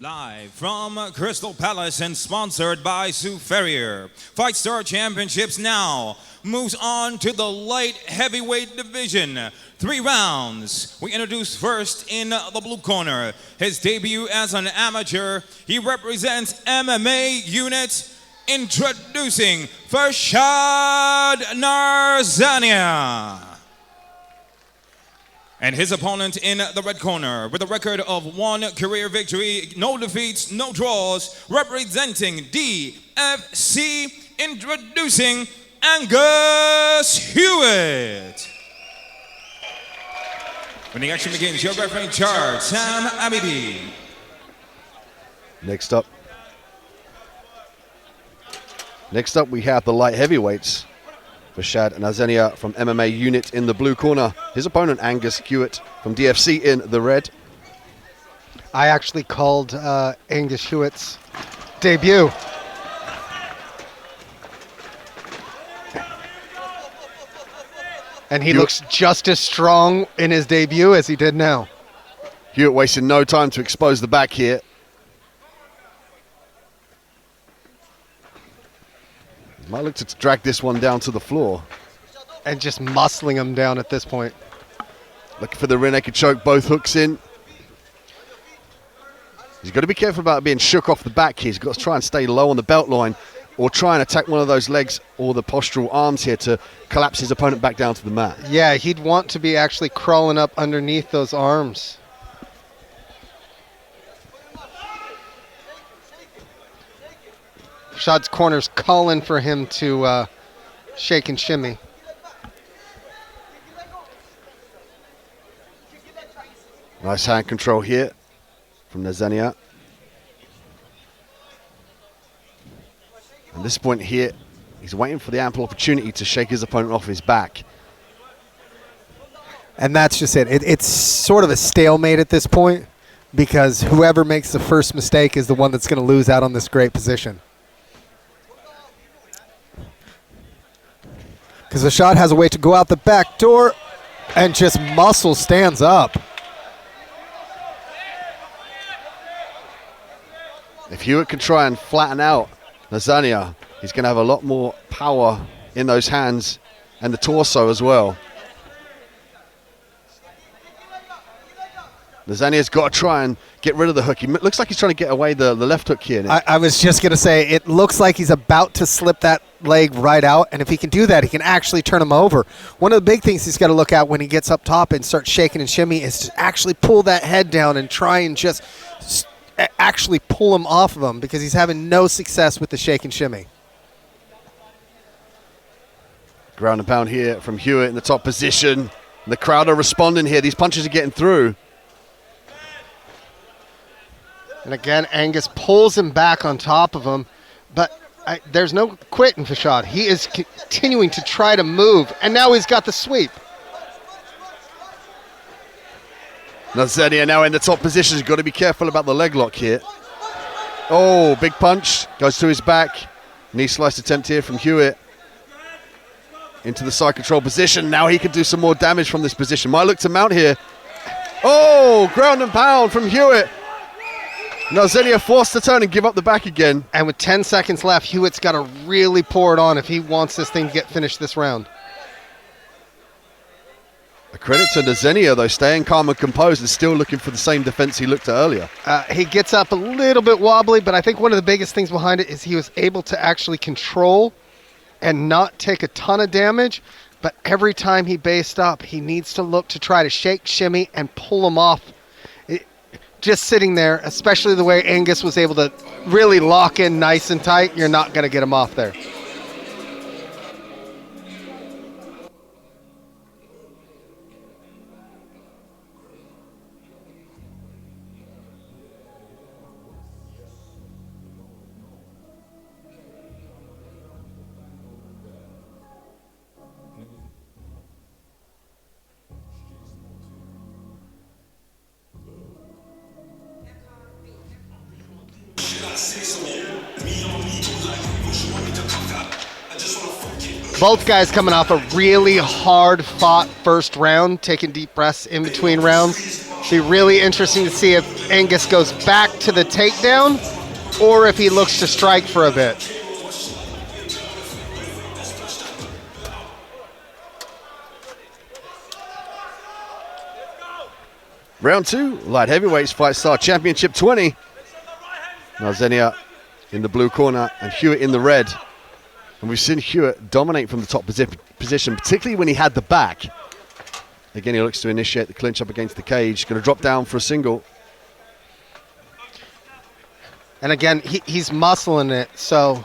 Live from Crystal Palace and sponsored by Sue Ferrier. FIGHTSTAR Championships now moves on to the light heavyweight division. 3 rounds. We introduce first in the blue corner. His debut as an amateur. He represents MMA Unit. Introducing Farshad Nazarnia. And his opponent in the red corner, with a record of 1 career victory, no defeats, no draws, representing DFC, introducing Angus Hewett. When the action begins, your referee in charge, Sam Abidi. Next up we have the light heavyweights. Farshad Nazarnia from MMA Unit in the blue corner. His opponent, Angus Hewett from DFC in the red. I actually called Angus Hewett's debut. And he looks just as strong in his debut as he did now. Hewett wasted no time to expose the back here. Might look to drag this one down to the floor. And just muscling him down at this point. Looking for the rear naked choke, both hooks in. He's got to be careful about being shook off the back here. He's got to try and stay low on the belt line or try and attack one of those legs or the postural arms here to collapse his opponent back down to the mat. Yeah, he'd want to be actually crawling up underneath those arms. Farshad's corner's calling for him to shake and shimmy. Nice hand control here from Nazarnia. At this point here, he's waiting for the ample opportunity to shake his opponent off his back. And that's just it. It's sort of a stalemate at this point because whoever makes the first mistake is the one that's going to lose out on this great position. Because Farshad has a way to go out the back door and just muscle stands up. If Hewett can try and flatten out Nazarnia, he's going to have a lot more power in those hands and the torso as well. Nazarnia's got to try and get rid of the hook. He looks like he's trying to get away the left hook here. I was just going to say, it looks like he's about to slip that leg right out, and if he can do that, he can actually turn him over. One of the big things he's got to look at when he gets up top and starts shaking and shimmy is to actually pull that head down and try and just actually pull him off of him because he's having no success with the shake and shimmy. Ground and pound here from Hewett in the top position. The crowd are responding here. These punches are getting through. And again, Angus pulls him back on top of him, but there's no quitting Farshad. He is continuing to try to move, and now he's got the sweep. Nazarnia now in the top position. He's got to be careful about the leg lock here. Oh, big punch. Goes to his back. Knee slice attempt here from Hewett. Into the side control position. Now he can do some more damage from this position. Might look to mount here. Oh, ground and pound from Hewett. Nazarnia forced to turn and give up the back again. And with 10 seconds left, Hewett's got to really pour it on if he wants this thing to get finished this round. A credit to Nazarnia, though, staying calm and composed and still looking for the same defense he looked at earlier. He gets up a little bit wobbly, but I think one of the biggest things behind it is he was able to actually control and not take a ton of damage. But every time he based up, he needs to look to try to shake, shimmy, and pull him off. Just sitting there, especially the way Angus was able to really lock in nice and tight, you're not going to get him off there. Both guys coming off a really hard-fought first round, taking deep breaths in between rounds. Be really interesting to see if Angus goes back to the takedown or if he looks to strike for a bit. Round 2, light heavyweights, FIGHTSTAR Championship 20. Nazarnia in the blue corner and Hewett in the red. And we've seen Hewett dominate from the top position, particularly when he had the back. Again, he looks to initiate the clinch up against the cage. Going to drop down for a single. And again, he's muscling it, so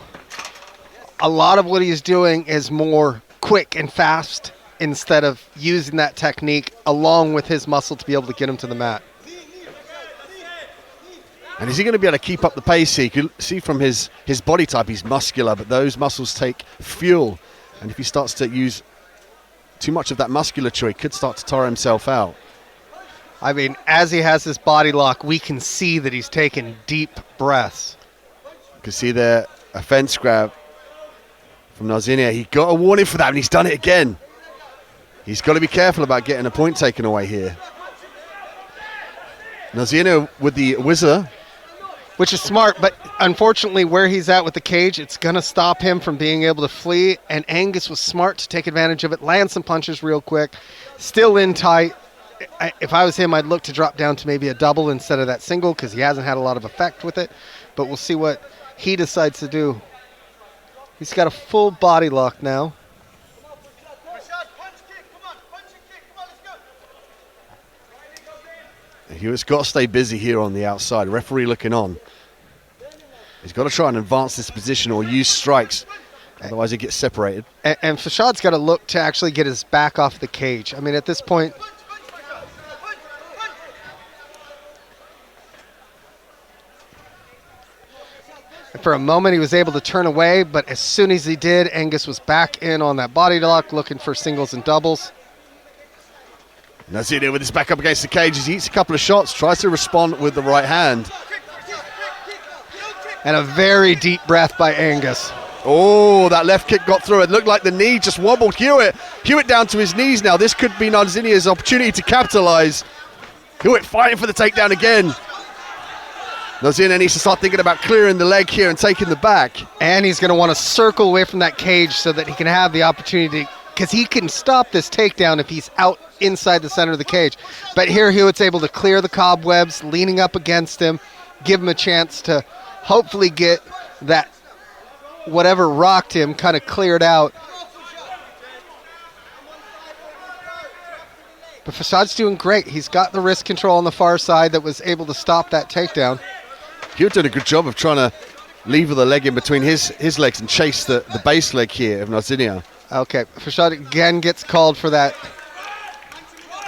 a lot of what he's doing is more quick and fast instead of using that technique along with his muscle to be able to get him to the mat. And is he going to be able to keep up the pace here? You can see from his body type, he's muscular, but those muscles take fuel. And if he starts to use too much of that musculature, he could start to tire himself out. I mean, as he has this body lock, we can see that he's taking deep breaths. You can see there a fence grab from Nazarnia. He got a warning for that, and he's done it again. He's got to be careful about getting a point taken away here. Nazarnia with the whizzer. Which is smart, but unfortunately where he's at with the cage, it's going to stop him from being able to flee, and Angus was smart to take advantage of it, land some punches real quick, still in tight. If I was him, I'd look to drop down to maybe a double instead of that single because he hasn't had a lot of effect with it, but we'll see what he decides to do. He's got a full body lock now. Hewett's got to stay busy here on the outside. Referee looking on. He's got to try and advance this position or use strikes. Otherwise, he gets separated. And Farshad's got to look to actually get his back off the cage. I mean, at this point, for a moment, he was able to turn away, but as soon as he did, Angus was back in on that body lock, looking for singles and doubles. Nazarnia with his back up against the cage as he eats a couple of shots, tries to respond with the right hand. And a very deep breath by Angus. Oh, that left kick got through. It looked like the knee just wobbled Hewett. Hewett down to his knees now. This could be Nazarnia's opportunity to capitalize. Hewett fighting for the takedown again. Nazarnia needs to start thinking about clearing the leg here and taking the back. And he's going to want to circle away from that cage so that he can have the opportunity, because he can stop this takedown if he's out inside the center of the cage. But here Hewett's able to clear the cobwebs, leaning up against him, give him a chance to hopefully get that whatever rocked him kind of cleared out. But Farshad's doing great. He's got the wrist control on the far side that was able to stop that takedown. Hewett did a good job of trying to lever the leg in between his legs and chase the base leg here of Nazarnia. Okay, Farshad again gets called for that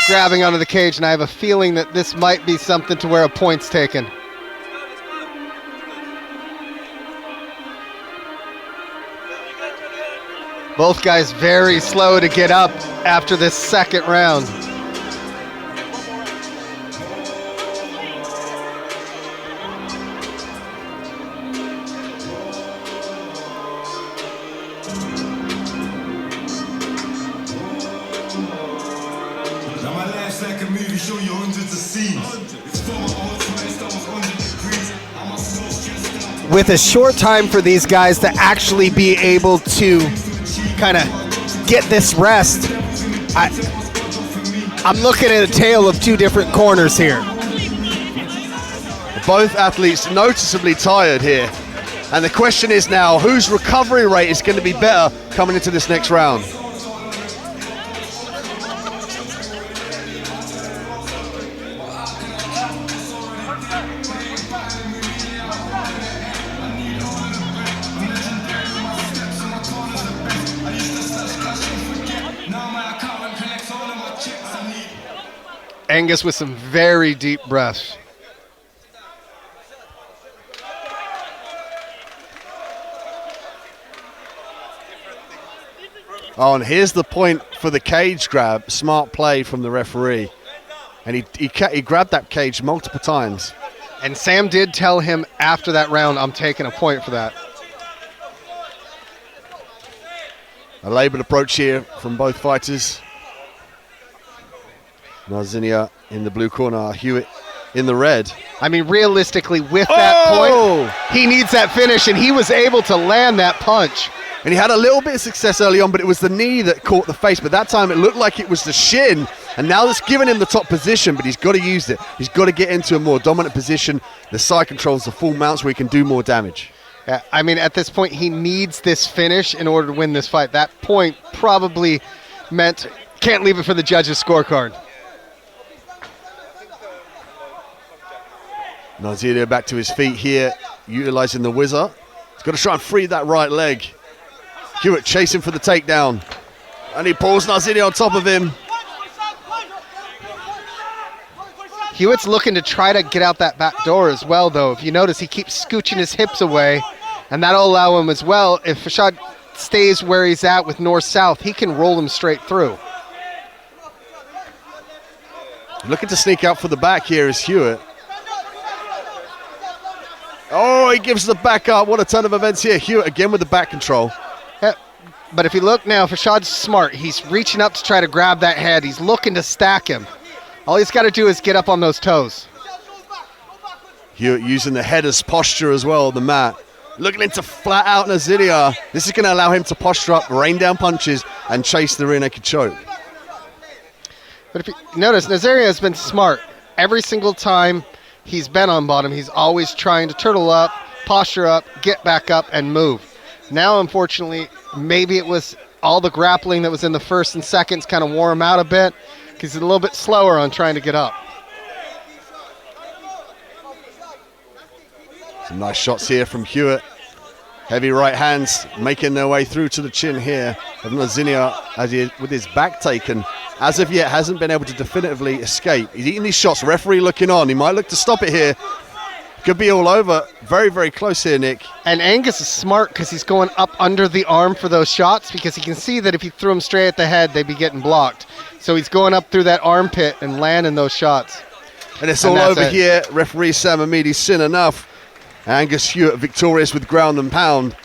grabbing onto the cage, and I have a feeling that this might be something to where a point's taken. Both guys very slow to get up after this second round. With a short time for these guys to actually be able to kind of get this rest, I'm looking at a tale of two different corners here. Both athletes noticeably tired here. And the question is now, whose recovery rate is going to be better coming into this next round? Angus with some very deep breaths. Oh, and here's the point for the cage grab. Smart play from the referee. And he grabbed that cage multiple times. And Sam did tell him after that round, I'm taking a point for that. A labored approach here from both fighters. Nazarnia in the blue corner, Hewett in the red. I mean, realistically, with that point, he needs that finish, and he was able to land that punch. And he had a little bit of success early on, but it was the knee that caught the face. But that time it looked like it was the shin. And now that's given him the top position, but he's got to use it. He's got to get into a more dominant position. The side controls the full mounts where he can do more damage. Yeah, I mean, at this point, he needs this finish in order to win this fight. That point probably meant can't leave it for the judges' scorecard. Nazarnia back to his feet here, utilizing the whizzer. He's got to try and free that right leg. Hewett chasing for the takedown. And he pulls Nazarnia on top of him. Hewett's looking to try to get out that back door as well, though. If you notice, he keeps scooching his hips away, and that'll allow him as well. If Farshad stays where he's at with north-south, he can roll him straight through. Looking to sneak out for the back here is Hewett. Oh, he gives the back up. What a ton of events here. Hewett again with the back control. Yeah, but if you look now, Farshad's smart. He's reaching up to try to grab that head. He's looking to stack him. All he's got to do is get up on those toes. Hewett using the head as posture as well on the mat. Looking into flat out Nazarnia. This is going to allow him to posture up, rain down punches, and chase the rear naked choke. But if you notice, Nazarnia has been smart. Every single time he's been on bottom, he's always trying to turtle up, posture up, get back up, and move. Now, unfortunately, maybe it was all the grappling that was in the first and seconds kind of wore him out a bit, because he's a little bit slower on trying to get up. Some nice shots here from Hewett. Heavy right hands making their way through to the chin here of Nazarnia as he, with his back taken, as of yet hasn't been able to definitively escape. He's eating these shots, referee looking on. He might look to stop it here. Could be all over. Very, very close here, Nick. And Angus is smart because he's going up under the arm for those shots, because he can see that if he threw them straight at the head, they'd be getting blocked. So he's going up through that armpit and landing those shots. And it's all over here. Referee Sam Hamidi seen enough. Angus Hewett victorious with ground and pound.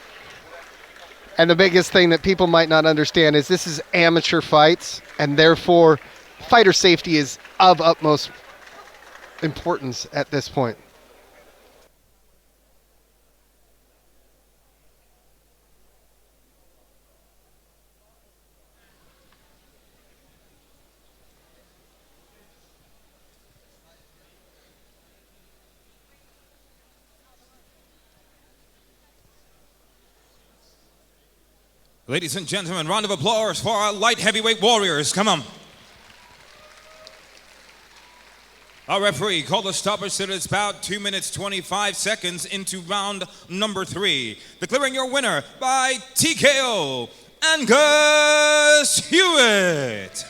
And the biggest thing that people might not understand is this is amateur fights, and therefore fighter safety is of utmost importance at this point. Ladies and gentlemen, round of applause for our light heavyweight warriors. Come on. Our referee called the stoppage to this bout 2 minutes 25 seconds into round number 3. Declaring your winner by TKO, Angus Hewett.